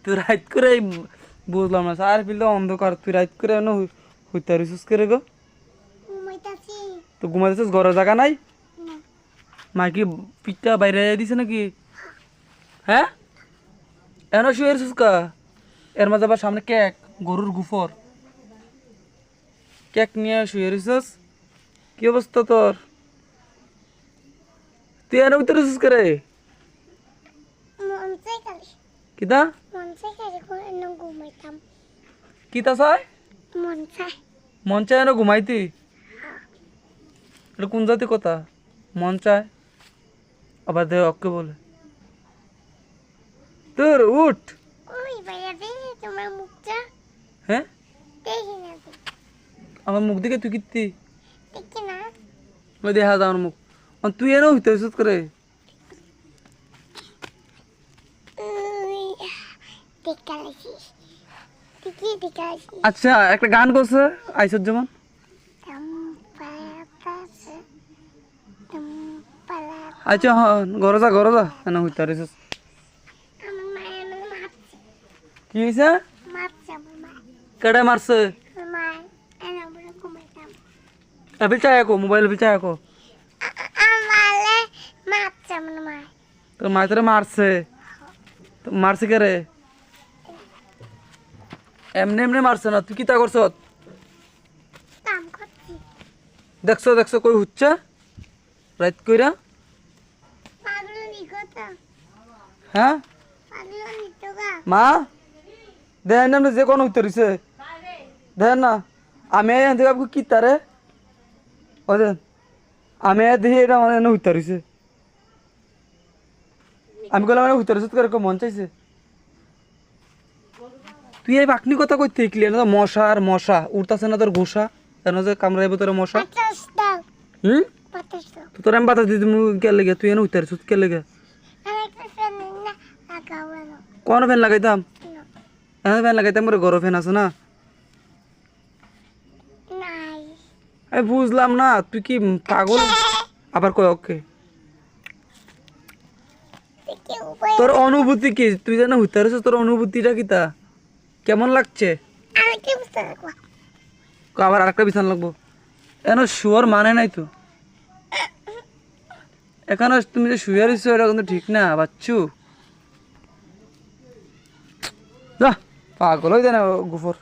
তুই রাত করে বুঝলাম না স্যার ফিল্ডে অন্ধকার তুই রাত করে এনে হইতে রিসুস করে গো ঘুমাইতাছি তো ঘুমাইতেছিস ঘরে জায়গা নাই না মা কি পিঠটা বাইরে দিছে নাকি হ্যাঁ এনে শুয়ে রিসুস কা এর মাঝে আবার সামনে কেক গরুর গুফর কেক নিয়ে শুয়ে রিসুস কি অবস্থা তোর তুই এনে হইতে রিসুস করে মন চাই খালি কিতা মন চাই খালি কোনো ঘুমাইতাম কিতা চাই মন চাই মন চায় না ঘুমাইতি এটা কোন জাতি কথা মন চায় আবার দে অক্কে বলে তোর উঠ ওই ভাইয়া দেখি তোমার মুখটা হ্যাঁ দেখি না আমার মুখ দিকে তুই কিত্তি দেখি না ওই দেখা যাও আমার মুখ তুই এনে হইতে করে দেখালাইছিস দেখি দেখালাইছিস আচ্ছা একটা গান করছে আইসর যেমন আচ্ছা হ্যাঁ ঘরে যা এনে হইতে রিসুস আমার মায়ের আমাকে মারছে কি হয়েছে মারছে আমার মা কেডে মারছে আমার মা এনে বলে ঘুমাইতাম বিল চাই আকো মোবাইল বিল চাই আকো আমালে মারছে আমার মা তোর মায়ের তোরে মারছে তো মারছে কে রে এমনি এমনি মারছে না তুই কিতা করছ কাম করছি দেখছো কই হচ্ছে রাত কইরা পাগল নিকতা হ্যাঁ পাগল নিতগা মা দেখেন না যে কোনো উত্তরিছে দেখেন না আমি এখান থেকে আপনি কিতা রে ও দেন আমি দেখি এটা আমার এনে উত্তরিছে আমি বললাম মানে উত্তরিছে তোর মন চাইছে তুই এই বাকনি কথা কইতে শিখলি না মশা আর মশা উঠতাছে না তোর ঘোষা কেন যে কামড়াইব তোর মশা পাতাস দাও হুম পাতাস দাও তো তোর আমি বাতা দিদি কে লেগে তুই এনে উত্তরিছ কে লেগে আমি একটা ফ্যান না লাগাবো কোন ফ্যান লাগাইতাম না এনে ফ্যান লাগাইতাম মোর গরম ফ্যান আছে না নাই আমি বুঝলাম না তুই কি পাগল আবার কয় ওকে দেখি উপায় তোর অনুভূতি কি তুই জানো হুতারিস তোর অনুভূতিটা কি তা কেমন লাগছে আমি কি বুঝতে পারবো আবার আরেকটা বিছানা লাগবো এন শুয়ার মানে নাই তো এখানে তুমি যে শুয়ে রয়েছো এটা কিন্তু ঠিক না বাচ্চু যা পাগল হয়ে যায় না গুফর